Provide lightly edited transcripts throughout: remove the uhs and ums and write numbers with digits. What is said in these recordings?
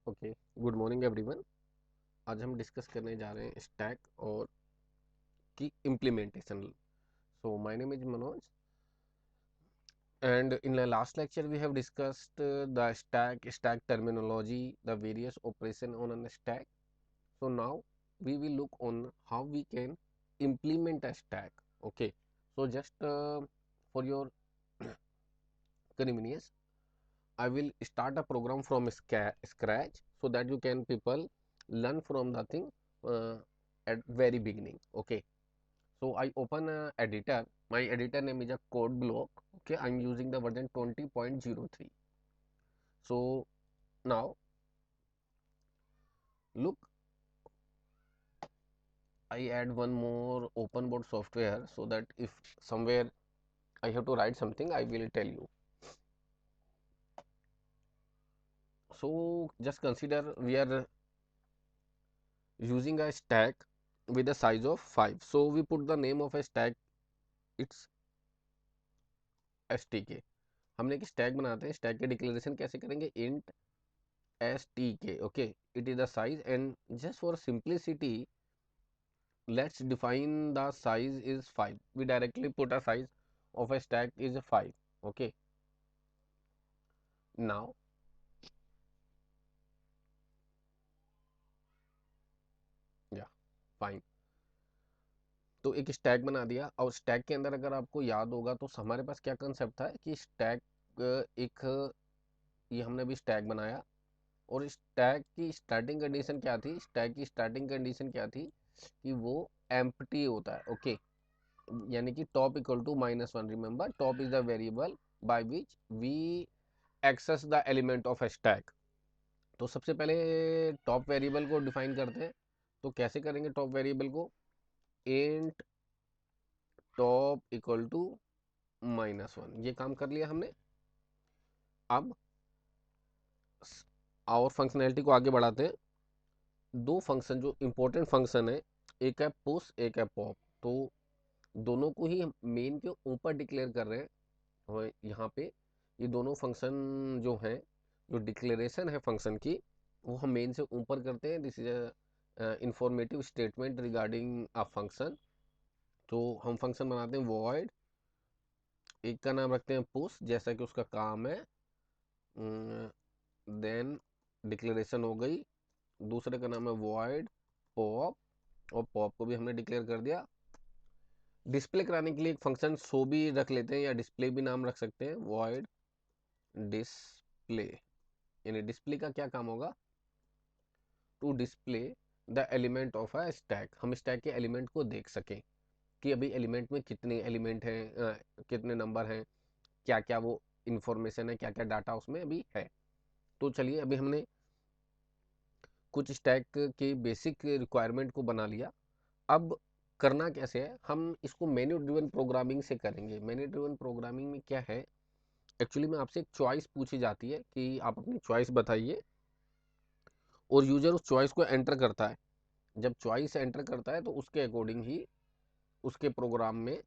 Okay, good morning everyone. आज हम discuss करने जा रहे हैं स्टैक और की implementation. So my name is Manoj and in the last lecture we have discussed the stack terminology, the various operation on a stack. So now we will look on how we can implement a stack. Okay, so just for your convenience, I will start a program from scratch so that you can people learn from the thing uh, at very beginning. Okay, so I open a editor. My editor name is a code block. Okay, I'm using the version 20.03. So now look, I add one more open board software so that if somewhere I have to write something, I will tell you. So just consider we are using a stack with a size of 5. So we put the name of a stack, it's stk. हमने एक stack बनाते हैं, stack के declaration कैसे करेंगे, int stk. Okay, it is the size, and just for simplicity let's define the size is 5. We directly put a size of a stack is 5. Okay, now yeah, fine. तो एक stack बना दिया, और stack के अंदर अगर आपको याद होगा तो हमारे पास क्या कंसेप्ट था कि स्टैक एक ये हमने अभी स्टैक बनाया, और स्टैक की स्टार्टिंग कंडीशन क्या थी, स्टैक की स्टार्टिंग कंडीशन क्या थी कि वो एम्प्टी होता है। ओके, यानी कि top equal to -1। Remember, top is the variable by which we access the element of a stack. तो सबसे पहले टॉप वेरिएबल को डिफाइन करते हैं। तो कैसे करेंगे टॉप वेरिएबल को, इंट टॉप इक्वल टू -1, ये काम कर लिया हमने। अब और फंक्शनैलिटी को आगे बढ़ाते हैं। दो फंक्शन जो इंपॉर्टेंट फंक्शन है, एक है पुश, एक है पॉप। तो दोनों को ही मेन के ऊपर डिक्लेयर कर रहे हैं और यहाँ पे ये दोनों फंक्शन जो हैं, जो डिक्लेरेशन है फंक्शन की, वो हम मेन से ऊपर करते हैं। This is informative statement regarding a function. तो हम फंक्शन बनाते हैं वॉइड, एक का नाम रखते हैं पुश जैसा कि उसका काम है, देन डिक्लेरेशन हो गई। दूसरे का नाम है वॉइड पॉप, और पॉप को भी हमने डिक्लेयर कर दिया। डिस्प्ले कराने के लिए एक फंक्शन शो भी रख लेते हैं, या डिस्प्ले भी नाम रख सकते हैं, वॉइड डिस्प्ले। यानी डिस्प्ले का क्या काम होगा, to display the element of a stack. हम स्टैक के एलिमेंट को देख सकें कि अभी एलिमेंट में कितने एलिमेंट हैं, कितने नंबर हैं, क्या क्या वो इंफॉर्मेशन है, क्या क्या डाटा उसमें अभी है। तो चलिए, अभी हमने कुछ स्टैक के बेसिक रिक्वायरमेंट को बना लिया। अब करना कैसे है, हम इसको मेन्यू ड्रिवन प्रोग्रामिंग से करेंगे। मेन्यू ड्रिवन प्रोग्रामिंग में क्या है, एक्चुअली में आपसे एक चॉइस पूछी जाती है कि आप अपनी चॉइस बताइए, और यूजर उस चॉइस को एंटर करता है। जब चॉइस एंटर करता है तो उसके अकॉर्डिंग ही उसके प्रोग्राम में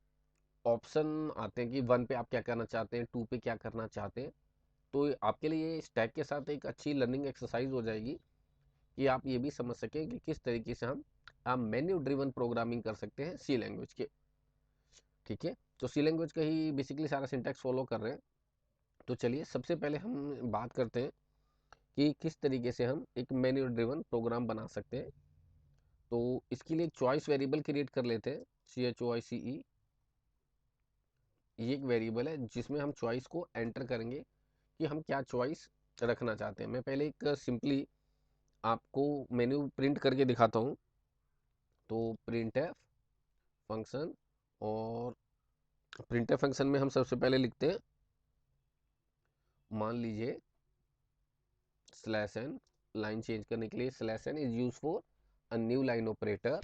ऑप्शन आते हैं कि 1 पे आप क्या करना चाहते हैं, 2 पे क्या करना चाहते हैं। तो आपके लिए ये स्टैक के साथ एक अच्छी लर्निंग एक्सरसाइज हो जाएगी कि आप ये भी समझ सकें कि किस तरीके से हम मेन्यू ड्रिवन प्रोग्रामिंग कर सकते हैं सी लैंग्वेज के। ठीक है, तो सी लैंग्वेज का ही बेसिकली सारा सिंटैक्स फॉलो कर रहे हैं। तो चलिए, सबसे पहले हम बात करते हैं कि किस तरीके से हम एक मेन्यू ड्रिवन प्रोग्राम बना सकते हैं। तो इसके लिए एक चॉइस वेरिएबल क्रिएट कर लेते हैं, CHOICE। ये एक वेरिएबल है जिसमें हम चॉइस को एंटर करेंगे कि हम क्या चॉइस रखना चाहते हैं। मैं पहले एक सिंपली आपको मेन्यू प्रिंट करके दिखाता हूँ। तो प्रिंटफ फंक्शन, और प्रिंटफ फंक्शन में हम सबसे पहले लिखते हैं, मान लीजिए /n। लाइन चेंज करने के लिए /n is use for a new line operator.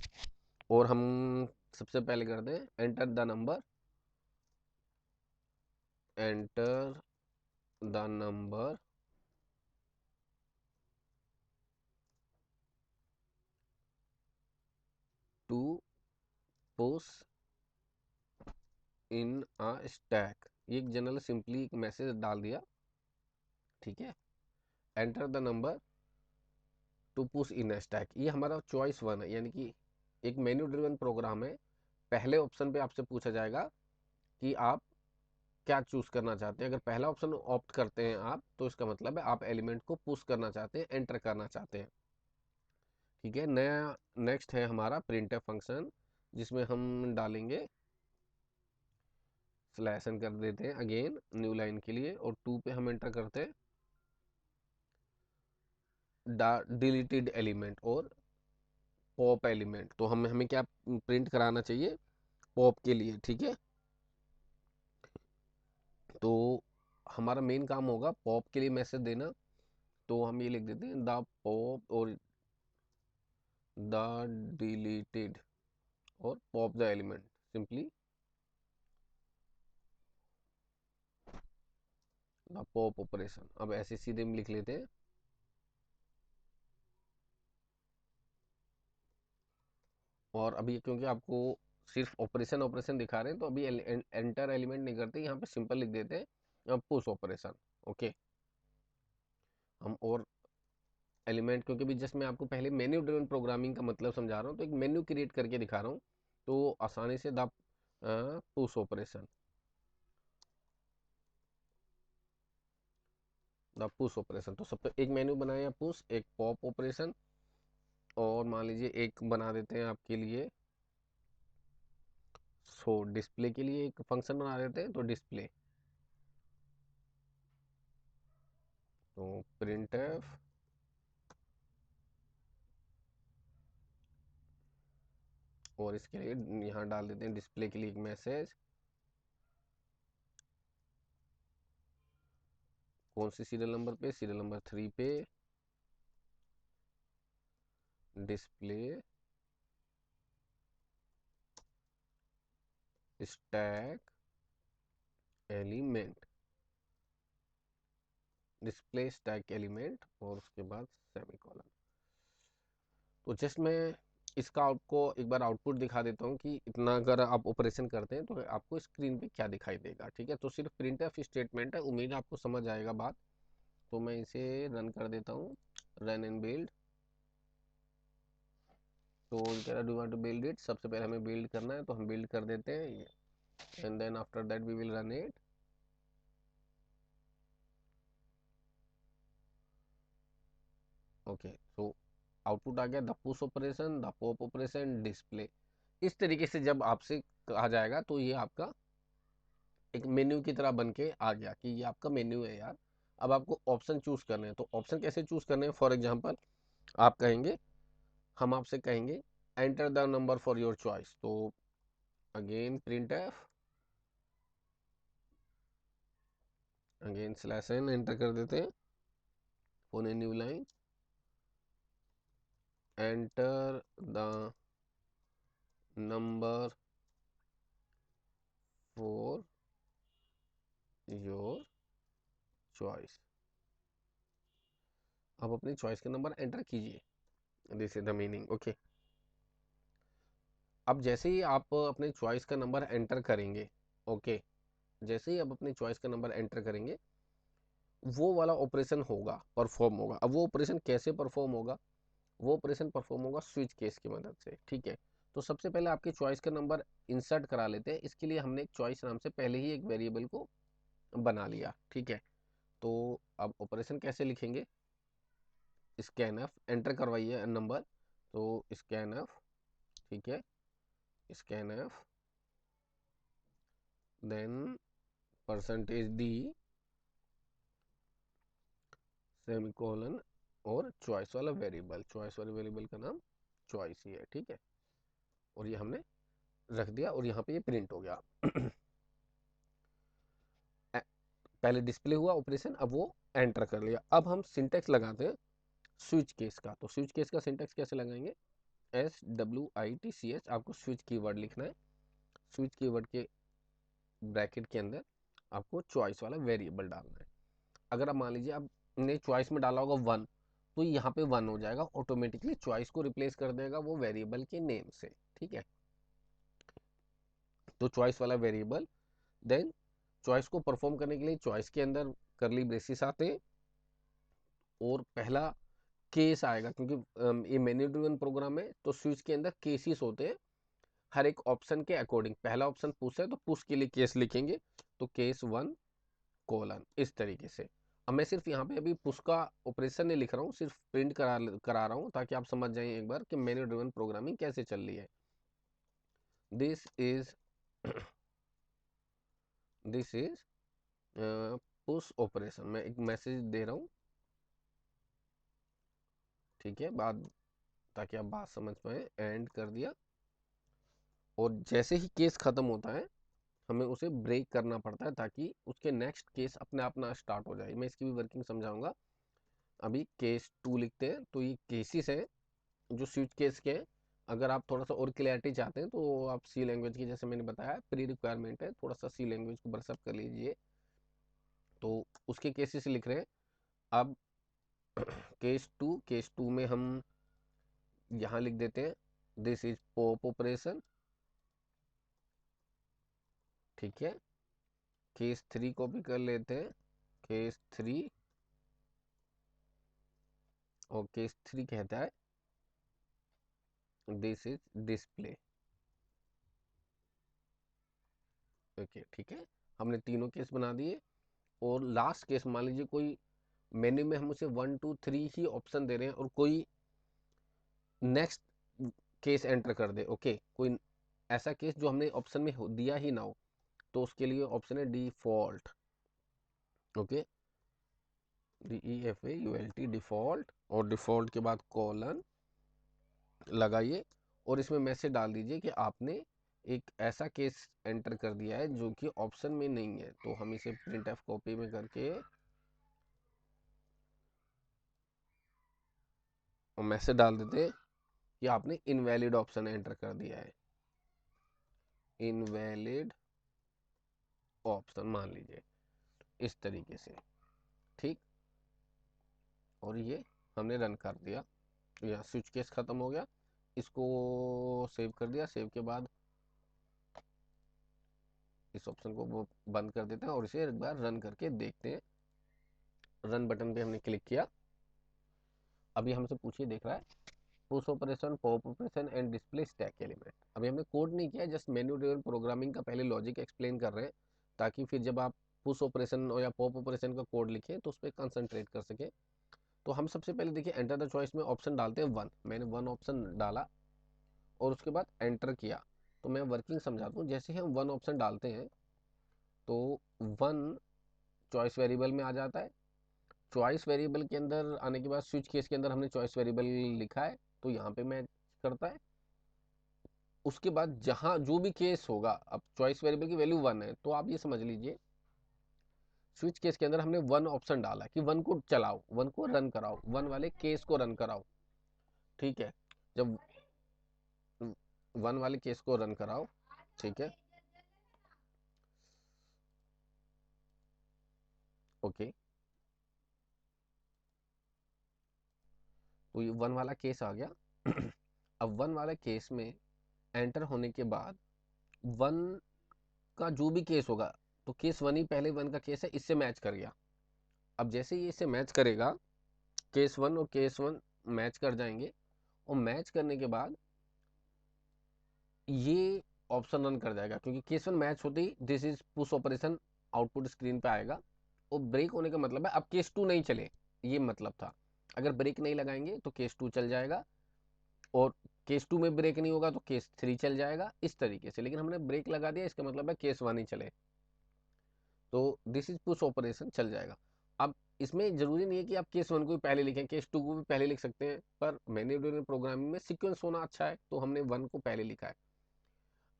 और हम सबसे पहले करते हैं enter the number, enter the number two push in a stack. ये एक जनरल सिंपली एक मैसेज डाल दिया। ठीक है, enter the number two push in stack, ये हमारा चॉइस 1 है, यानी कि एक मेन्यू ड्रिवन प्रोग्राम है। पहले ऑप्शन पे आपसे पूछा जाएगा कि आप क्या चूज करना चाहते हैं। अगर पहला ऑप्शन ऑप्ट करते हैं आप, तो इसका मतलब है आप एलिमेंट को पुश करना चाहते हैं, एंटर करना चाहते हैं। ठीक है, नया नेक्स्ट है हमारा प्रिंटफ फंक्शन, जिसमें हम डालेंगे स्लैश एन कर देते हैं अगेन न्यू लाइन के लिए, और 2 पे हम एंटर करते हैं डिलीटेड एलिमेंट और पॉप एलिमेंट। तो हमें क्या प्रिंट कराना चाहिए पॉप के लिए। ठीक है, तो हमारा मेन काम होगा पॉप के लिए मैसेज देना। तो हम ये लिख देते हैं द पॉप और द डिलीटेड और pop the element, simply the pop operation. अब ऐसे सीधे हम लिख लेते हैं। और अभी क्योंकि आपको सिर्फ ऑपरेशन ऑपरेशन दिखा रहे हैं, तो अभी एंटर एलिमेंट नहीं करते, यहाँ पे सिंपल लिख देते हैं पुश ऑपरेशन। ओके, हम और एलिमेंट, क्योंकि भी जस्ट मैं आपको पहले मेन्यू ड्रिवन प्रोग्रामिंग का मतलब समझा रहा हूँ, तो एक मेन्यू क्रिएट करके दिखा रहा हूँ, तो आसानी से the push operation, the push operation. तो सबसे एक मेन्यू बनाया पुश, एक पॉप ऑपरेशन, और मान लीजिए एक बना देते हैं आपके लिए सो डिस्प्ले के लिए एक फंक्शन बना देते हैं, तो डिस्प्ले, तो प्रिंटफ और इसके लिए यहाँ डाल देते हैं डिस्प्ले के लिए एक मैसेज। कौन सी सीरियल नंबर पे? सीरियल नंबर 3 पे display stack element, display stack element, और उसके बाद सेमीकोलन। तो जस्ट मैं इसका आपको एक बार आउटपुट दिखा देता हूँ कि इतना अगर आप ऑपरेशन करते हैं तो आपको स्क्रीन पे क्या दिखाई देगा। ठीक है, तो सिर्फ प्रिंटफ स्टेटमेंट है, उम्मीद है आपको समझ आएगा बात। तो मैं इसे रन कर देता हूँ, रन एंड बिल्ड। तो कह रहा do want to build it, सबसे पहले हमें बिल्ड करना है, तो हम बिल्ड कर देते हैं, and then after that we will run it. Okay, so output आ गया the push operation, the pop operation, display. इस तरीके से जब आपसे कहा जाएगा तो ये आपका एक मेन्यू की तरह बन के आ गया कि ये आपका मेन्यू है यार। अब आपको ऑप्शन चूज करने हैं, तो ऑप्शन कैसे चूज करने हैं? फॉर एग्जांपल आप कहेंगे, हम आपसे कहेंगे enter the number for your choice, तो again printf, again slash n enter कर देते हैं on a new line, enter the number for your choice. आप अपनी चॉइस का नंबर एंटर कीजिए, this is the meaning. Okay, अब जैसे ही आप अपने चॉइस का नंबर एंटर करेंगे, ओके, जैसे ही आप अपनी चॉइस का नंबर एंटर करेंगे, वो वाला ऑपरेशन होगा, परफॉर्म होगा। अब वो ऑपरेशन कैसे परफॉर्म होगा? वो ऑपरेशन परफॉर्म होगा स्विच केस की मदद से। ठीक है, तो सबसे पहले आपके चॉइस का नंबर इंसर्ट करा लेते हैं। इसके लिए हमने एक चॉइस नाम से पहले ही एक वेरिएबल को बना लिया। ठीक है, तो अब ऑपरेशन कैसे लिखेंगे? स्कैन एफ, एंटर करवाइए नंबर, तो स्कैन एफ, ठीक है, scan F, then percentage D, semicolon, और चॉइस वाला वेरिएबल, चॉइस वाले वेरिएबल का नाम चॉइस ही है। ठीक है, और ये हमने रख दिया, और यहाँ पे ये प्रिंट हो गया। पहले डिस्प्ले हुआ ऑपरेशन, अब वो एंटर कर लिया। अब हम सिंटेक्स लगाते हैं स्विच केस का। तो स्विच केस का सिंटेक्स कैसे लगाएंगे? SWITCH, आपको स्विच कीवर्ड लिखना है। स्विच कीवर्ड के ब्रैकेट के अंदर आपको चॉइस वाला वेरिएबल डालना है। अगर आप मान लीजिए आपने चॉइस में डाला होगा 1, तो यहाँ पे 1 हो जाएगा ऑटोमेटिकली, चॉइस को रिप्लेस कर देगा वो वेरिएबल के नेम से। ठीक है, तो चॉइस वाला वेरिएबल, देन चॉइस को परफॉर्म करने के लिए चॉइस के अंदर करली ब्रेसिस आते हैं, और पहला केस आएगा, क्योंकि ये मेन्यू ड्रिवन प्रोग्राम है तो स्विच के अंदर केसेस होते हैं हर एक ऑप्शन के अकॉर्डिंग। पहला ऑप्शन पुश है तो पुश के लिए केस लिखेंगे, तो केस 1 कोलन, इस तरीके से। अब मैं सिर्फ यहाँ पे अभी पुश का ऑपरेशन नहीं लिख रहा हूँ, सिर्फ प्रिंट करा रहा हूँ ताकि आप समझ जाएं एक बार कि मेन्यू ड्रिवन प्रोग्रामिंग कैसे चल रही है। This is this is push operation. मैं एक मैसेज दे रहा हूँ, ठीक है, बात, ताकि आप बात समझ पाए। एंड कर दिया, और जैसे ही केस खत्म होता है हमें उसे ब्रेक करना पड़ता है ताकि उसके नेक्स्ट केस अपने आप ना स्टार्ट हो जाए। मैं इसकी भी वर्किंग समझाऊंगा। अभी केस 2 लिखते हैं, तो ये केसेस हैं जो स्विच केस के हैं। अगर आप थोड़ा सा और क्लियरिटी चाहते हैं तो आप सी लैंग्वेज की, जैसे मैंने बताया प्री रिक्वायरमेंट है, थोड़ा सा सी लैंग्वेज को ब्रशअप कर लीजिए। तो उसके केसेस लिख रहे हैं। अब केस 2 में हम यहाँ लिख देते हैं दिस इज पॉप ऑपरेशन, ठीक है। केस 3 कॉपी कर लेते हैं, केस 3, और केस 3 कहता है दिस इज डिस्प्ले। ओके, ठीक है, हमने तीनों केस बना दिए। और लास्ट केस मान लीजिए कोई मेन्यू में हम उसे 1 2 3 ही ऑप्शन दे रहे हैं और कोई नेक्स्ट केस एंटर कर दे। ओके, कोई ऐसा केस जो हमने ऑप्शन में दिया ही ना हो, तो उसके लिए ऑप्शन है डिफॉल्ट। ओके, DEFAULT, डिफॉल्ट, और डिफॉल्ट के बाद कॉलन लगाइए, और इसमें मैसेज डाल दीजिए कि आपने एक ऐसा केस एंटर कर दिया है जो कि ऑप्शन में नहीं है। तो हम इसे प्रिंट एफ कॉपी में करके और मैसेज डाल देते कि आपने इनवैलिड ऑप्शन एंटर कर दिया है, इनवैलिड ऑप्शन मान लीजिए, इस तरीके से, ठीक। और ये हमने रन कर दिया, या स्विच केस खत्म हो गया। इसको सेव कर दिया। सेव के बाद इस ऑप्शन को वो बंद कर देते हैं और इसे एक बार रन करके देखते हैं। रन बटन पे हमने क्लिक किया। अभी हमसे पूछिए, देख रहा है push operation, pop operation and display stack element. अभी हमने कोड नहीं किया, जस्ट मेन्यू ड्रिवन प्रोग्रामिंग का पहले लॉजिक एक्सप्लेन कर रहे हैं, ताकि फिर जब आप पुश ऑपरेशन या पॉप ऑपरेशन का कोड लिखें तो उस पर कंसंट्रेट कर सके। तो हम सबसे पहले देखिए एंटर द चॉइस में ऑप्शन डालते हैं 1। मैंने 1 ऑप्शन डाला और उसके बाद एंटर किया। तो मैं वर्किंग समझाता हूँ। जैसे ही हम 1 ऑप्शन डालते हैं तो 1 चॉइस वेरिएबल में आ जाता है। चॉइस वेरिएबल के अंदर आने के बाद स्विच केस के अंदर हमने चॉइस वेरिएबल लिखा है, तो यहाँ पे मैच करता है। उसके बाद जहाँ जो भी केस होगा, अब चॉइस वेरिएबल की वैल्यू 1 है, तो आप ये समझ लीजिए स्विच केस के अंदर हमने 1 ऑप्शन डाला कि 1 को चलाओ, 1 को रन कराओ, 1 वाले केस को रन कराओ, ठीक है। जब 1 वाले केस को रन कराओ, ठीक है, ओके। तो ये 1 वाला केस आ गया। अब 1 वाले केस में एंटर होने के बाद 1 का जो भी केस होगा, तो केस 1 ही पहले 1 का केस है, इससे मैच कर गया। अब जैसे ये इससे मैच करेगा, केस 1 और केस 1 मैच कर जाएंगे, और मैच करने के बाद ये ऑप्शन रन कर जाएगा, क्योंकि केस 1 मैच होते ही this is push operation output screen पे आएगा। और ब्रेक होने का मतलब है अब केस 2 नहीं चले, ये मतलब था। अगर ब्रेक नहीं लगाएंगे तो केस 2 चल जाएगा, और केस 2 में ब्रेक नहीं होगा तो केस 3 चल जाएगा, इस तरीके से। लेकिन हमने ब्रेक लगा दिया, इसका मतलब है केस 1 ही चले, तो दिस इज पुश ऑपरेशन चल जाएगा। अब इसमें जरूरी नहीं है कि आप केस 1 को भी पहले लिखें, केस 2 को भी पहले लिख सकते हैं, पर मैन्युअल ड्रिवन प्रोग्रामिंग में सीक्वेंस होना अच्छा है, तो हमने 1 को पहले लिखा है।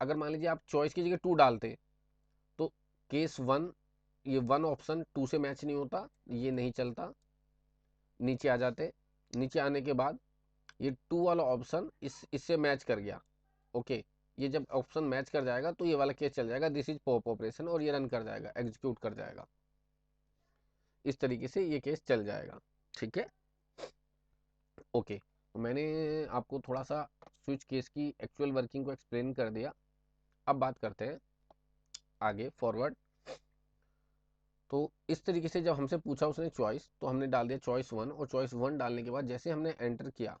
अगर मान लीजिए आप चॉइस की जगह 2 डालते, तो केस 1, ये 1 ऑप्शन 2 से मैच नहीं होता, ये नहीं चलता, नीचे आ जाते। नीचे आने के बाद ये 2 वाला ऑप्शन इससे मैच कर गया, ओके। ये जब ऑप्शन मैच कर जाएगा तो ये वाला केस चल जाएगा, दिस इज पॉप ऑपरेशन, और ये रन कर जाएगा, एग्जीक्यूट कर जाएगा। इस तरीके से ये केस चल जाएगा, ठीक है, ओके। तो मैंने आपको थोड़ा सा स्विच केस की एक्चुअल वर्किंग को एक्सप्लेन कर दिया। अब बात करते हैं आगे फॉरवर्ड। तो इस तरीके से जब हमसे पूछा उसने चॉइस, तो हमने डाल दिया चॉइस 1, और चॉइस 1 डालने के बाद जैसे हमने एंटर किया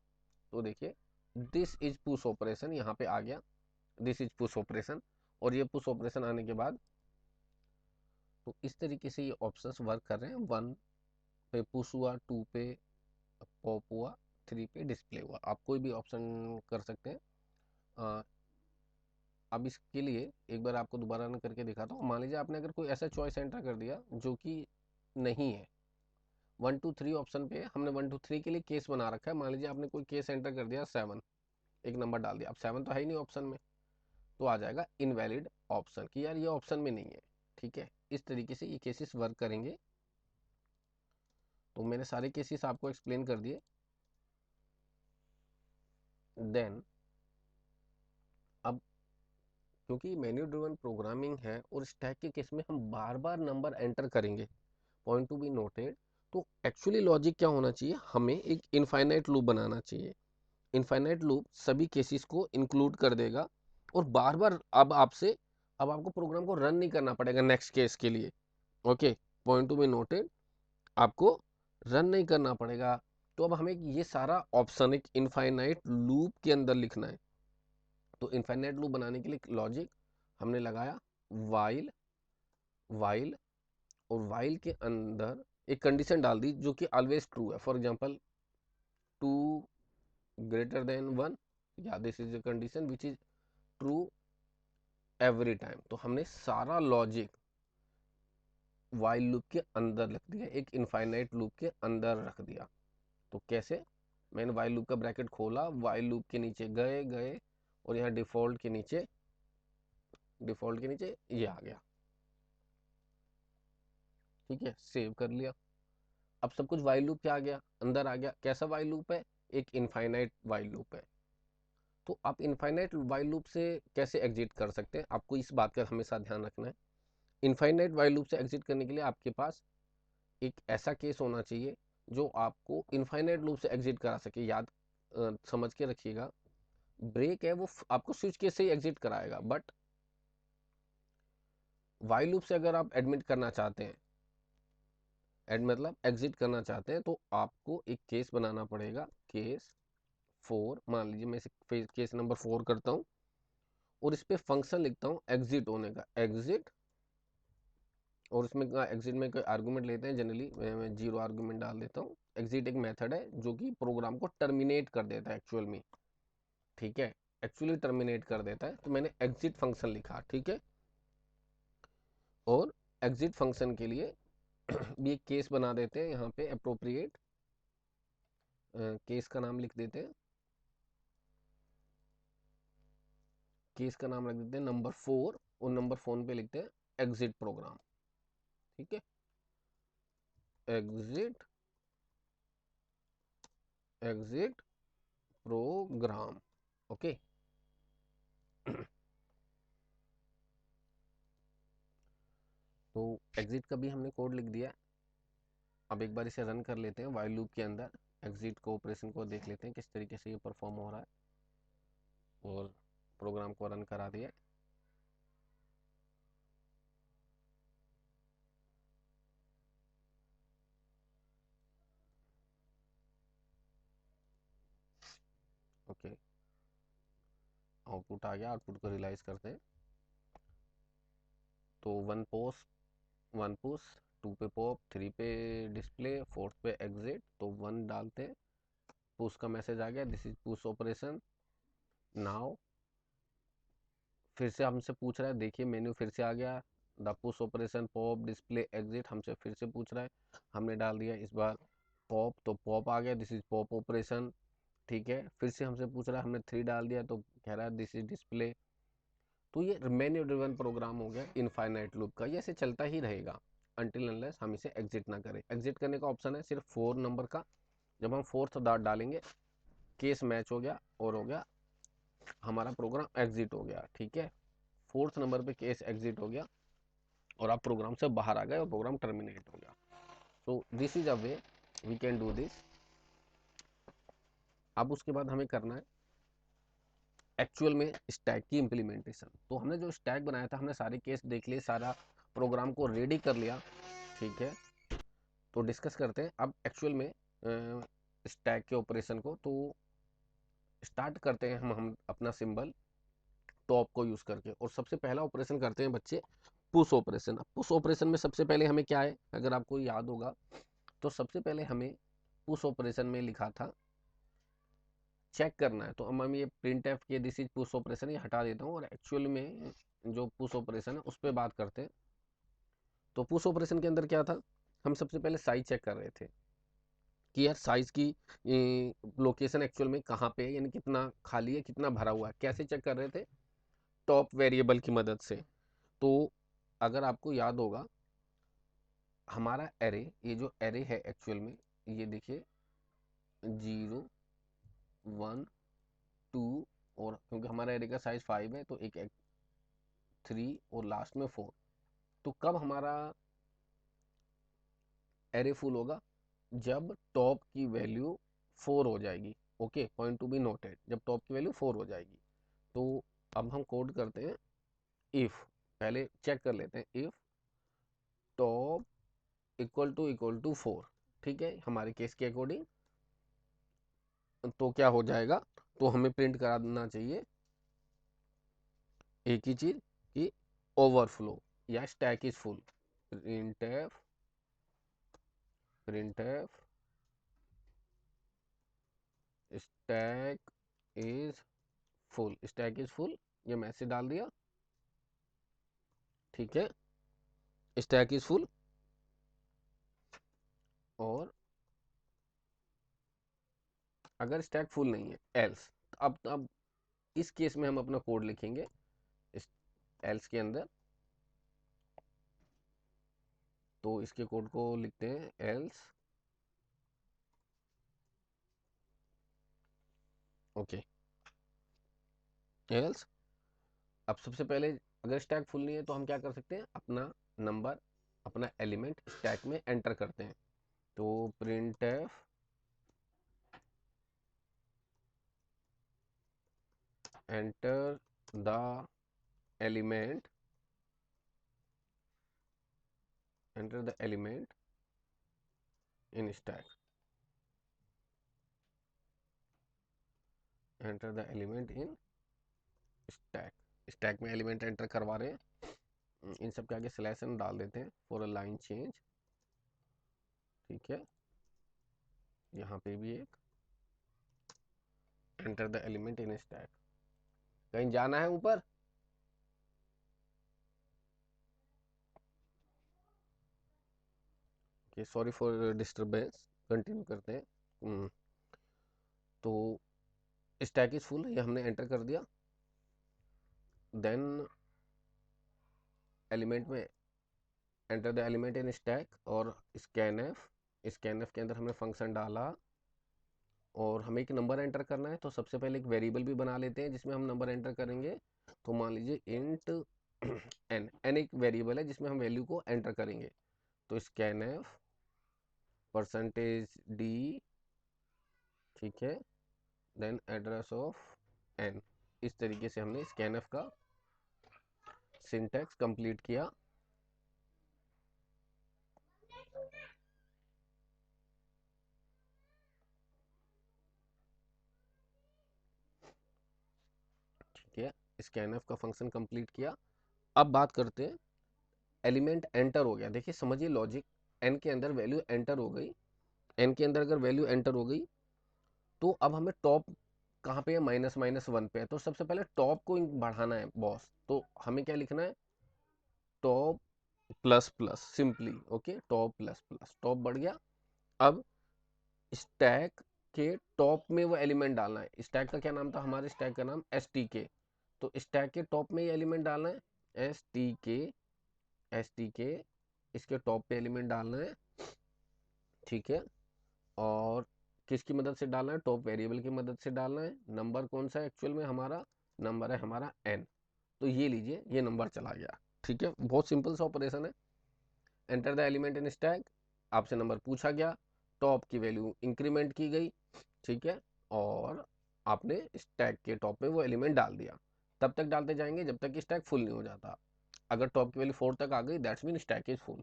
तो देखिए दिस इज पुश ऑपरेशन यहाँ पे आ गया, दिस इज पुश ऑपरेशन। और ये पुश ऑपरेशन आने के बाद तो इस तरीके से ये ऑप्शंस वर्क कर रहे हैं। 1 पे पुश हुआ, 2 पे पॉप हुआ, 3 पे डिस्प्ले हुआ। आप कोई भी ऑप्शन कर सकते हैं। अब इसके लिए एक बार आपको दोबारा रन करके दिखाता हूँ। मान लीजिए आपने अगर कोई ऐसा चॉइस एंटर कर दिया जो कि नहीं है, 1 2 3 ऑप्शन पे हमने 1 2 3 के लिए केस बना रखा है। मान लीजिए आपने कोई केस एंटर कर दिया 7, एक नंबर डाल दिया, अब 7 तो है ही नहीं ऑप्शन में, तो आ जाएगा इनवैलिड ऑप्शन कि यार ये ऑप्शन में नहीं है। ठीक है, इस तरीके से ये केसेस वर्क करेंगे। तो मैंने सारे केसेस आपको एक्सप्लेन कर दिए। देन अब क्योंकि मेन्यू ड्रिवन प्रोग्रामिंग है और स्टैक के केस में हम बार बार नंबर एंटर करेंगे, पॉइंट टू बी नोटेड, तो एक्चुअली लॉजिक क्या होना चाहिए, हमें एक इनफाइनाइट लूप बनाना चाहिए। इनफाइनाइट लूप सभी केसेस को इंक्लूड कर देगा और बार बार अब आपको प्रोग्राम को रन नहीं करना पड़ेगा नेक्स्ट केस के लिए। Okay, point to be noted, आपको रन नहीं करना पड़ेगा। तो अब हमें ये सारा ऑप्शन एक इनफाइनाइट लूप के अंदर लिखना है। तो इनफाइनाइट लूप बनाने के लिए लॉजिक हमने लगाया वाइल, वाइल, और वाइल के अंदर एक कंडीशन डाल दी जो कि ऑलवेज ट्रू है। फॉर एग्जांपल 2 ग्रेटर देन 1, या this is a condition which is true every time. तो हमने सारा लॉजिक वाइल लूप के अंदर रख दिया, एक इनफाइनाइट लूप के अंदर रख दिया। तो कैसे, मैंने वाइल लूप का ब्रैकेट खोला, वाइल लूप के नीचे गए गए और यहाँ डिफॉल्ट के नीचे ये आ गया। ठीक है, सेव कर लिया। अब सब कुछ वाइल लूप क्या आ गया, अंदर आ गया। कैसा वाइल लूप है, एक इनफाइनाइट वाइल लूप है। तो आप इनफाइनाइट वाइल लूप से कैसे एग्जिट कर सकते हैं, आपको इस बात का हमेशा ध्यान रखना है। इनफाइनाइट वाइल लूप से एग्जिट करने के लिए आपके पास एक ऐसा केस होना चाहिए जो आपको इनफाइनाइट लूप से एग्जिट करा सके। समझ के रखिएगा, ब्रेक है वो आपको स्विच केस से ही एग्जिट कराएगा, बट वाइल लूप से अगर आप एडमिट करना चाहते हैं, मतलब एग्जिट करना चाहते हैं, तो आपको एक केस बनाना पड़ेगा, केस 4। मान लीजिए मैं इसे केस नंबर 4 करता हूँ और इस पे फंक्शन लिखता हूँ एग्जिट होने का, एग्जिट। और इसमें एग्जिट में कोई आर्गुमेंट लेते हैं, जनरली मैं 0 आर्गुमेंट डाल देता हूँ। एग्जिट एक मेथड है जो कि प्रोग्राम को टर्मिनेट कर देता है एक्चुअल में। ठीक है, एक्चुअली टर्मिनेट कर देता है। तो मैंने एग्जिट फंक्शन लिखा, ठीक है। और एग्जिट फंक्शन के लिए भी एक केस बना देते हैं, यहाँ पे अप्रोप्रिएट केस का नाम लिख देते हैं, केस का नाम रख देते हैं नंबर 4, और नंबर 4 पे लिखते हैं एग्जिट प्रोग्राम। ठीक है, एग्जिट, एग्जिट प्रोग्राम। ओके, तो एग्जिट का भी हमने कोड लिख दिया। अब एक बार इसे रन कर लेते हैं वाइल लूप के अंदर, एग्जिट को ऑपरेशन को देख लेते हैं किस तरीके से ये परफॉर्म हो रहा है, और प्रोग्राम को रन करा दिया। ओके, आउटपुट आ गया, आउटपुट को रियलाइज करते हैं। तो 1 पुश, 2 पे पॉप, 3 पे डिस्प्ले, 4 पे एग्जिट। तो 1 डालते हैं, पुश का मैसेज आ गया, this is push operation. Now फिर से हमसे पूछ रहा है, देखिए मेन्यू फिर से आ गया, the push operation pop display exit, हमसे फिर से पूछ रहा है। हमने डाल दिया इस बार पॉप, तो पॉप आ गया, दिस इज पॉप ऑपरेशन। ठीक है, फिर से हमसे पूछ रहा है, हमने 3 डाल दिया तो कह रहा है दिस इज डिस्प्ले। तो ये मेन्यू ड्रिवन प्रोग्राम हो गया इनफाइनाइट लूप का, ये ऐसे चलता ही रहेगा अनटिल अनलेस हम इसे एग्जिट ना करें। एग्जिट करने का ऑप्शन है सिर्फ 4 नंबर का। जब हम 4th डालेंगे, केस मैच हो गया और हो गया हमारा प्रोग्राम एग्जिट हो गया। ठीक है, 4th नंबर पे केस एग्जिट हो गया और आप प्रोग्राम से बाहर आ गए और प्रोग्राम टर्मिनेट हो गया। So this is a way we can do this. अब उसके बाद हमें करना है एक्चुअल में स्टैक की इम्प्लीमेंटेशन। तो हमने जो स्टैक बनाया था, हमने सारे केस देख लिए, सारा प्रोग्राम को रेडी कर लिया। ठीक है, तो डिस्कस करते हैं अब एक्चुअल में स्टैक के ऑपरेशन को। तो स्टार्ट करते हैं हम अपना सिंबल टॉप को यूज करके, और सबसे पहला ऑपरेशन करते हैं बच्चे पुश ऑपरेशन। अब पुश ऑपरेशन में सबसे पहले हमें क्या है, अगर आपको याद होगा तो सबसे पहले हमें पुश ऑपरेशन में लिखा था चेक करना है। तो अब हम ये प्रिंट एफ के दिस इज पुश ऑपरेशन ये हटा देता हूँ, और एक्चुअल में जो पुश ऑपरेशन है उस पर बात करते हैं। तो पुश ऑपरेशन के अंदर क्या था, हम सबसे पहले साइज चेक कर रहे थे कि यार साइज की लोकेशन एक्चुअल में कहाँ पे है, यानी कितना खाली है कितना भरा हुआ है। कैसे चेक कर रहे थे, टॉप वेरिएबल की मदद से। तो अगर आपको याद होगा हमारा एरे, ये जो एरे है एक्चुअल में, ये देखिए 0 1 2, और क्योंकि हमारा एरे का साइज 5 है तो एक 3 और लास्ट में 4। तो कब हमारा एरे फुल होगा, जब टॉप की वैल्यू 4 हो जाएगी। Okay, point to be noted, जब टॉप की वैल्यू 4 हो जाएगी। तो अब हम कोड करते हैं इफ, पहले चेक कर लेते हैं इफ टॉप इक्वल टू 4। ठीक है, हमारे केस के अकॉर्डिंग तो क्या हो जाएगा, तो हमें प्रिंट करा देना चाहिए एक ही चीज कि ओवरफ्लो या stack is full. Printf printf stack is full, stack is full, ये मैसेज डाल दिया। ठीक है, स्टैक इज फुल। और अगर स्टैक फुल नहीं है एल्स, अब इस केस में हम अपना कोड लिखेंगे एल्स के अंदर। तो इसके कोड को लिखते हैं एल्स। Okay, else. अब सबसे पहले अगर स्टैक फुल नहीं है तो हम क्या कर सकते हैं, अपना नंबर अपना एलिमेंट स्टैक में एंटर करते हैं। तो printf enter the element enter the element in stack, enter the element in stack। Stack में एलिमेंट एंटर करवा रहे हैं, इन सब के आगे स्लैश एन डाल देते हैं फॉर अ लाइन चेंज। ठीक है, यहाँ पे भी एक enter the element in stack. कहीं जाना है ऊपर, सॉरी फॉर डिस्टरबेंस, कंटिन्यू करते हैं। तो स्टैक इज फुल ये हमने एंटर कर दिया। देन एलिमेंट में enter the element in stack, और स्कैनएफ, स्कैनएफ के अंदर हमने फंक्शन डाला और हमें एक नंबर एंटर करना है। तो सबसे पहले एक वेरिएबल भी बना लेते हैं जिसमें हम नंबर एंटर करेंगे। तो मान लीजिए इंट एन, एन एक वेरिएबल है जिसमें हम वैल्यू को एंटर करेंगे। तो स्कैनएफ परसेंटेज डी, ठीक है, देन एड्रेस ऑफ एन। इस तरीके से हमने स्कैनएफ का सिंटैक्स कंप्लीट किया। ठीक है, स्कैनएफ का फंक्शन कंप्लीट किया। अब बात करते हैं एलिमेंट एंटर हो गया। देखिए समझिए लॉजिक, एन के अंदर वैल्यू एंटर हो गई। एन के अंदर अगर वैल्यू एंटर हो गई तो अब हमें टॉप कहाँ पे है, माइनस माइनस वन पे है। तो सबसे पहले टॉप को बढ़ाना है बॉस। तो हमें क्या लिखना है, top plus plus, simply. Okay, top plus plus, top बढ़ गया। अब स्टैक के टॉप में वो एलिमेंट डालना है। स्टैक का क्या नाम था, हमारे स्टैक का नाम एस टी के। तो स्टैक के टॉप में ये एलिमेंट डालना है, एस टी के, एस टी के, इसके टॉप पे एलिमेंट डालना है। ठीक है, और किसकी मदद से डालना है, टॉप वेरिएबल की मदद से डालना है। नंबर कौन सा है एक्चुअल में, हमारा नंबर है हमारा एन। तो ये लीजिए ये नंबर चला गया। ठीक है, बहुत सिंपल सा ऑपरेशन है। Enter the element in stack, आपसे नंबर पूछा गया, टॉप की वैल्यू इंक्रीमेंट की गई। ठीक है, और आपने स्टैक के टॉप में वो एलिमेंट डाल दिया। तब तक डालते जाएंगे जब तक कि स्टैक फुल नहीं हो जाता। अगर टॉप की वैल्यू 4 तक आ गई that's mean stack is full.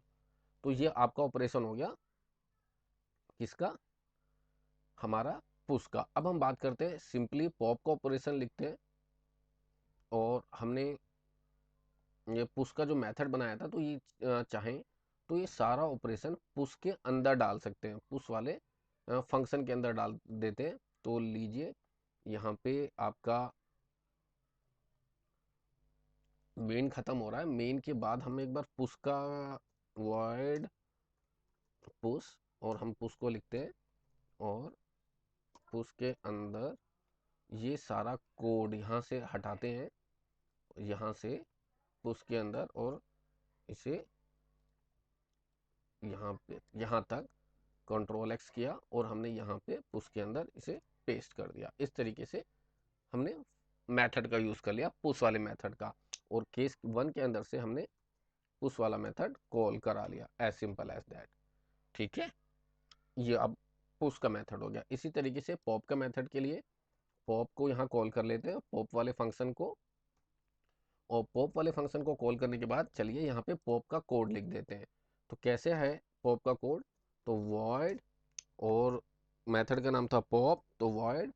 तो ये आपका ऑपरेशन हो गया किसका, हमारा पुश का। अब हम बात करते हैं सिंपली पॉप का ऑपरेशन लिखते हैं, और हमने ये पुश का जो मेथड बनाया था, तो ये चाहें तो ये सारा ऑपरेशन पुश के अंदर डाल सकते हैं, पुश वाले फंक्शन के अंदर डाल देते हैं। तो लीजिए यहाँ पे आपका मेन खत्म हो रहा है, मेन के बाद हम एक बार पुश का वॉइड पुश, और हम पुश को लिखते हैं, और पुश के अंदर ये सारा कोड यहाँ से हटाते हैं, यहाँ से पुश के अंदर, और इसे यहाँ पे यहाँ तक कंट्रोल एक्स किया, और हमने यहाँ पे पुश के अंदर इसे पेस्ट कर दिया। इस तरीके से हमने मेथड का यूज कर लिया, पुश वाले मेथड का, और केस 1 के अंदर से हमने पुश वाला मेथड कॉल करा लिया, एज सिंपल एज दैट। ठीक है, ये अब पुश का मेथड हो गया। इसी तरीके से पॉप का मेथड के लिए पॉप को यहाँ कॉल कर लेते हैं, पॉप वाले फंक्शन को, और पॉप वाले फंक्शन को कॉल करने के बाद चलिए यहाँ पे पॉप का कोड लिख देते हैं। तो कैसे है पॉप का कोड, तो वॉइड, और मेथड का नाम था पॉप, तो वॉइड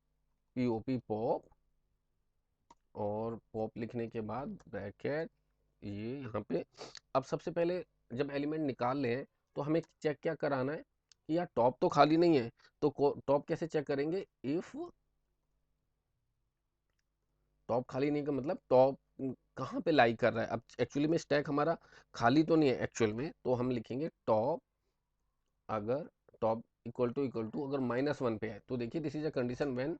पॉप पॉप, और पॉप लिखने के बाद ब्रैकेट, ये यहाँ पे। अब सबसे पहले जब एलिमेंट निकाल लें तो हमें चेक क्या कराना है कि यार टॉप तो खाली नहीं है। तो टॉप कैसे चेक करेंगे, इफ टॉप खाली नहीं का मतलब टॉप कहाँ पे लाई कर रहा है। अब एक्चुअली में स्टैक हमारा खाली तो नहीं है एक्चुअल में, तो हम लिखेंगे टॉप, अगर टॉप इक्वल टू अगर -1 पे है, तो देखिए this is a condition when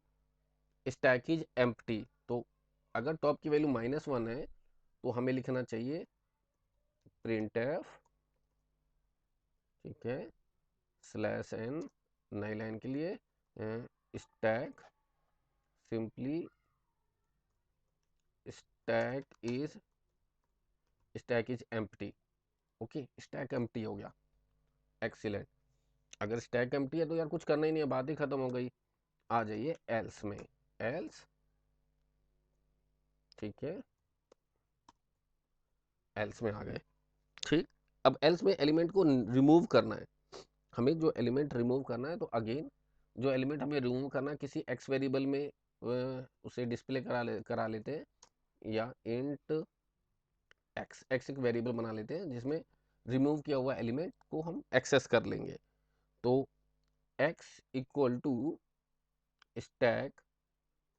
stack is empty. तो अगर टॉप की वैल्यू -1 है तो हमें लिखना चाहिए printf, ठीक है, /n, नई लाइन के लिए stack simply stack is empty. Okay, stack empty हो गया, एक्सीलेंट। अगर स्टैक एम्प्टी है तो यार कुछ करना ही नहीं है, बात ही खत्म हो गई। आ जाइए एल्स में, एल्स, ठीक है, एल्स में आ गए। ठीक, अब एल्स में एलिमेंट को रिमूव करना है, हमें जो एलिमेंट रिमूव करना है, तो अगेन जो एलिमेंट हमें रिमूव करना है किसी एक्स वेरिएबल में उसे डिस्प्ले करा लेते हैं, या इंट एक्स एक वेरिएबल बना लेते हैं जिसमें रिमूव किया हुआ एलिमेंट को हम एक्सेस कर लेंगे। तो X equal to stack,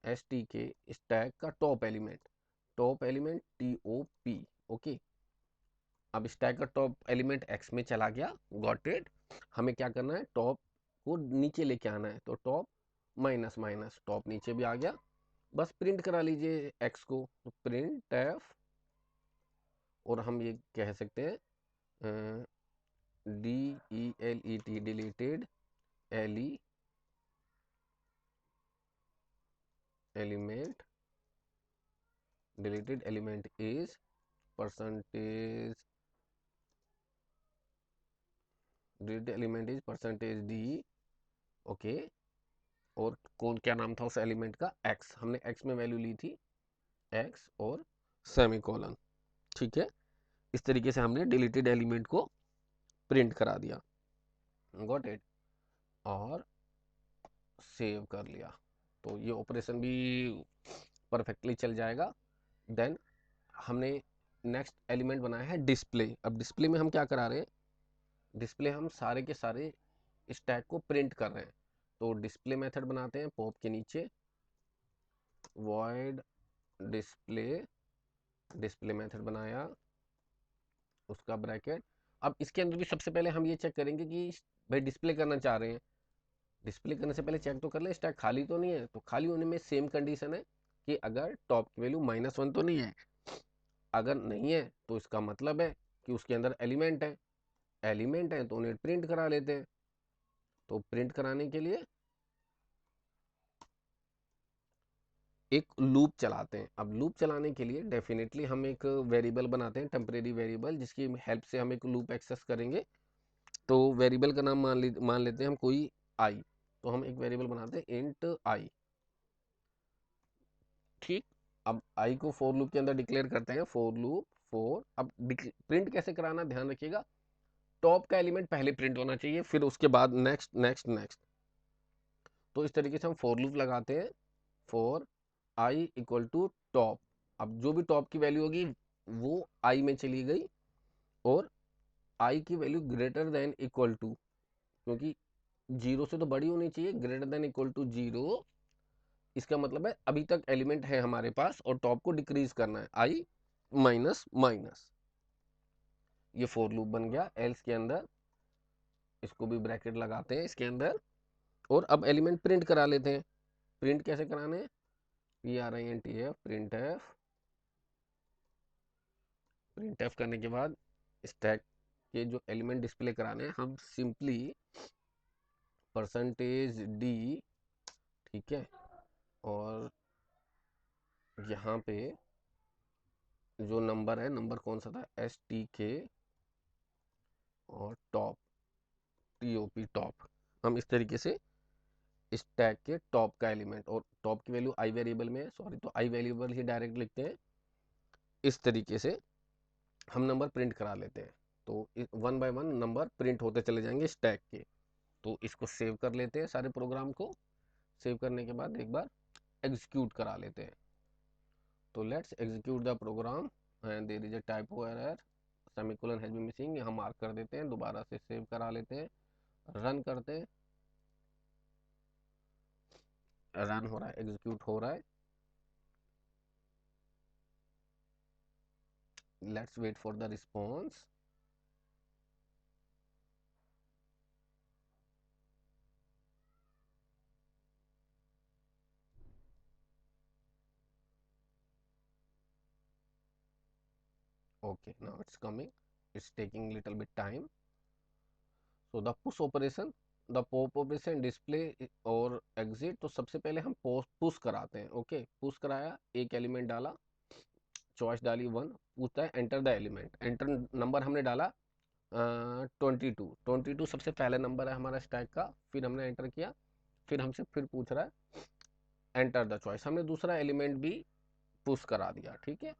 S T K, stack का टॉप एलिमेंट TOP। ओके, अब स्टैक का टॉप एलिमेंट एक्स में चला गया, गॉट इट। हमें क्या करना है, टॉप को नीचे लेके आना है, तो टॉप माइनस माइनस टॉप नीचे भी आ गया, बस प्रिंट करा लीजिए एक्स को, तो प्रिंट एफ, और हम ये कह सकते हैं DELET, deleted element, deleted element is percentage, deleted element is %D। Okay, और कौन क्या नाम था उस एलिमेंट का, एक्स, हमने एक्स में वैल्यू ली थी एक्स, और सेमीकोलन। ठीक है, इस तरीके से हमने डिलीटेड एलिमेंट को प्रिंट करा दिया, गॉट इट, और सेव कर लिया। तो ये ऑपरेशन भी परफेक्टली चल जाएगा। देन हमने नेक्स्ट एलिमेंट बनाया है डिस्प्ले। अब डिस्प्ले में हम क्या करा रहे हैं, डिस्प्ले हम सारे के सारे स्टैक को प्रिंट कर रहे हैं। तो डिस्प्ले मेथड बनाते हैं पॉप के नीचे, वॉइड डिस्प्ले, डिस्प्ले मेथड बनाया, उसका ब्रैकेट। अब इसके अंदर भी सबसे पहले हम ये चेक करेंगे कि भाई डिस्प्ले करना चाह रहे हैं, डिस्प्ले करने से पहले चेक तो कर ले स्टैक खाली तो नहीं है। तो खाली होने में सेम कंडीशन है कि अगर टॉप की वैल्यू -1 तो नहीं है, अगर नहीं है तो इसका मतलब है कि उसके अंदर एलिमेंट है, एलिमेंट है तो उन्हें प्रिंट करा लेते हैं। तो प्रिंट कराने के लिए एक लूप चलाते हैं। अब लूप चलाने के लिए डेफिनेटली हम एक वेरिएबल बनाते हैं, टेम्परेरी वेरिएबल, जिसकी हेल्प से हम एक लूप एक्सेस करेंगे। तो वेरिएबल का नाम मान लेते हैं हम कोई आई। तो हम एक वेरिएबल बनाते हैं इंट आई, ठीक। अब आई को फॉर लूप के अंदर डिक्लेयर करते हैं, फॉर लूप फॉर। अब प्रिंट कैसे कराना ध्यान रखिएगा, टॉप का एलिमेंट पहले प्रिंट होना चाहिए, फिर उसके बाद नेक्स्ट नेक्स्ट नेक्स्ट। तो इस तरीके से हम फॉर लूप लगाते हैं, for I equal to top. अब जो भी टॉप की वैल्यू होगी वो आई में चली गई, और आई की value greater than equal to, क्योंकि जीरो से तो बड़ी होनी चाहिए, greater than equal to zero. इसका मतलब है अभी तक एलिमेंट है हमारे पास और टॉप को डिक्रीज करना है, आई माइनस माइनस। ये फॉर लूप बन गया। एल्स के अंदर इसको भी ब्रैकेट लगाते हैं इसके अंदर, और अब एलिमेंट प्रिंट करा लेते हैं। प्रिंट कैसे कराने हैं, PRINTF, print F. Print F करने के बाद स्टैक के जो एलिमेंट डिस्प्ले कराने हैं, हम सिंपली %d, ठीक है, और यहाँ पे जो नंबर है, नंबर कौन सा था, STK, और टॉप, TOP टॉप। हम इस तरीके से स्टैक के टॉप का एलिमेंट, और टॉप की वैल्यू आई वेरिएबल में है, सॉरी, तो आई वेरिएबल ही डायरेक्ट लिखते हैं। इस तरीके से हम नंबर प्रिंट करा लेते हैं, तो one by one number print होते चले जाएंगे स्टैक के। तो इसको सेव कर लेते हैं, सारे प्रोग्राम को। सेव करने के बाद एक बार एग्जीक्यूट करा लेते हैं। तो let's execute the program, and there is a typo error, semicolon has been missing, यहाँ मार्क कर देते हैं, दोबारा से सेव करा लेते हैं, रन करते हैं। रन हो रहा है, एग्जीक्यूट हो रहा है। Let's wait for the response. Okay, now it's coming. It's taking little bit time. So the push operation, the pop operation, display और exit। तो सबसे पहले हम पुश कराते हैं। ओके, पुश कराया, एक एलिमेंट डाला, चॉइस डाली 1, पूछता है enter the element. Enter number हमने डाला 22। 22 सबसे पहले नंबर है हमारा स्टैक का। फिर हमने एंटर किया, फिर हमसे फिर पूछ रहा है एंटर द चॉइस। हमने दूसरा एलिमेंट भी पुश करा दिया, ठीक है।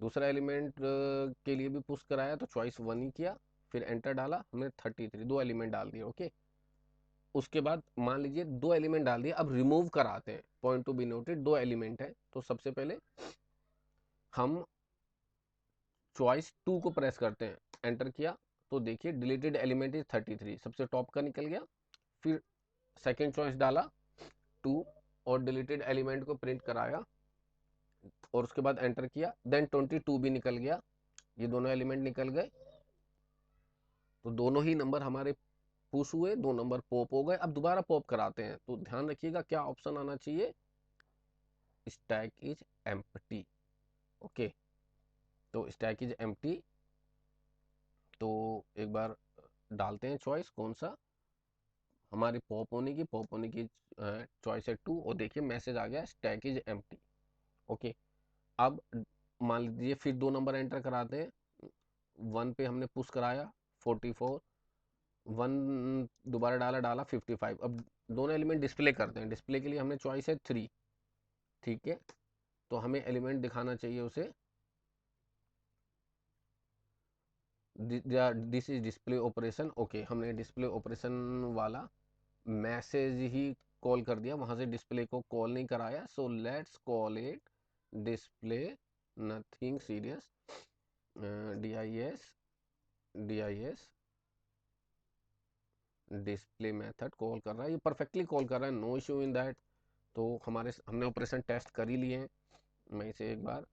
दूसरा एलिमेंट के लिए भी पुश कराया, तो चॉइस 1 ही किया, फिर एंटर डाला हमने 33, दो एलिमेंट डाल दिए। ओके, उसके बाद मान लीजिए दो एलिमेंट डाल दिए, अब रिमूव कराते हैं। पॉइंट टू बी नोटेड, दो एलिमेंट है, तो सबसे पहले हम चॉइस 2 को प्रेस करते हैं, एंटर किया, तो देखिए डिलीटेड एलिमेंट इज 33, सबसे टॉप का निकल गया। फिर सेकेंड चॉइस डाला 2, और डिलीटेड एलिमेंट को प्रिंट कराया, और उसके बाद एंटर किया, देन 22 भी निकल गया। ये दोनों एलिमेंट निकल गए, तो दोनों ही नंबर हमारे पुश हुए, दो नंबर पॉप हो गए। अब दोबारा पॉप कराते हैं, तो ध्यान रखिएगा क्या ऑप्शन आना चाहिए, स्टैक इज एम्प्टी। ओके, तो स्टैक इज एम्प्टी। तो एक बार डालते हैं चॉइस कौन सा हमारी पॉप होने की चॉइस है 2, और देखिए मैसेज आ गया स्टैक इज एम्प्टी। ओके, अब मान लीजिए फिर दो नंबर एंटर कराते हैं। 1 पे हमने पुश कराया 44, 1 दोबारा डाला डाला 55। अब दोनों एलिमेंट डिस्प्ले करते हैं। डिस्प्ले के लिए हमने चॉइस है 3, ठीक है, तो हमें एलिमेंट दिखाना चाहिए उसे, this is display operation. Okay, हमने डिस्प्ले ऑपरेशन वाला मैसेज ही कॉल कर दिया, वहां से डिस्प्ले को कॉल नहीं कराया। So let's call it display, nothing serious, DIS display method call कर रहा है, ये परफेक्टली कॉल कर रहा है, नो इशू इन दैट। तो हमने ऑपरेशन टेस्ट कर ही लिए हैं। मैं इसे एक बार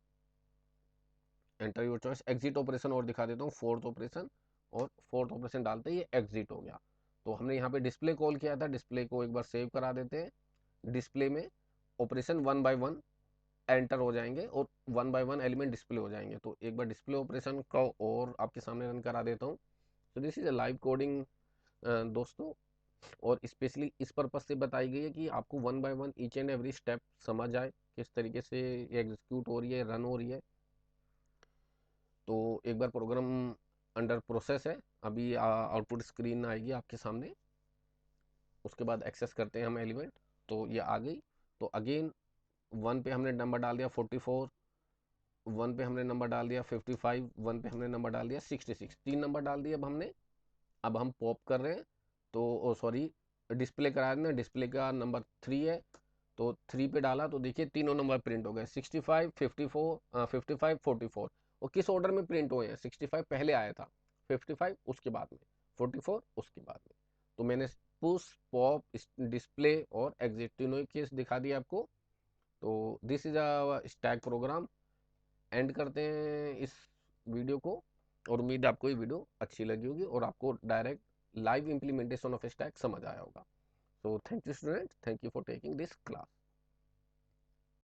enter your choice, exit operation और दिखा देता हूँ, फोर्थ ऑपरेशन, और फोर्थ ऑपरेशन डालते ही ये एग्जिट हो गया। तो हमने यहाँ पे डिस्प्ले कॉल किया था, डिस्प्ले को एक बार सेव करा देते हैं। डिस्प्ले में ऑपरेशन 1 बाय 1 एंटर हो जाएंगे, और 1 बाय 1 एलिमेंट डिस्प्ले हो जाएंगे। तो एक बार डिस्प्ले ऑपरेशन का और आपके सामने रन करा देता हूँ। तो this is a live coding दोस्तों, और स्पेशली इस पर्पज से बताई गई है कि आपको 1 by 1 each and every step समझ आए, किस तरीके से ये एग्जीक्यूट हो रही है, रन हो रही है। तो एक बार प्रोग्राम अंडर प्रोसेस है, अभी आउटपुट स्क्रीन आएगी आपके सामने। उसके बाद एक्सेस करते हैं हम एलिमेंट, तो ये आ गई। तो अगेन 1 पे हमने नंबर डाल दिया 44, 1 पे हमने नंबर डाल दिया 55, 1 पे हमने नंबर डाल दिया 66, 3 नंबर डाल दिए अब हमने। अब हम पॉप कर रहे हैं तो ओ सॉरी डिस्प्ले करा रहे हैं, डिस्प्ले का नंबर 3 है तो 3 पे डाला तो देखिए तीनों नंबर प्रिंट हो गए 65, 54, 55, 44। और किस ऑर्डर में प्रिंट हुए हैं? 65 पहले आया था, 55 उसके बाद में, 44 उसके बाद में। तो मैंने पुश, पॉप, डिस्प्ले और एग्जिट तीनों ही केस दिखा दिया आपको। तो this is a stack program. End करते हैं इस वीडियो को, और उम्मीद है आपको ये वीडियो अच्छी लगी होगी और आपको direct live implementation of stack समझ आया होगा। So thank you students, thank you for taking this class.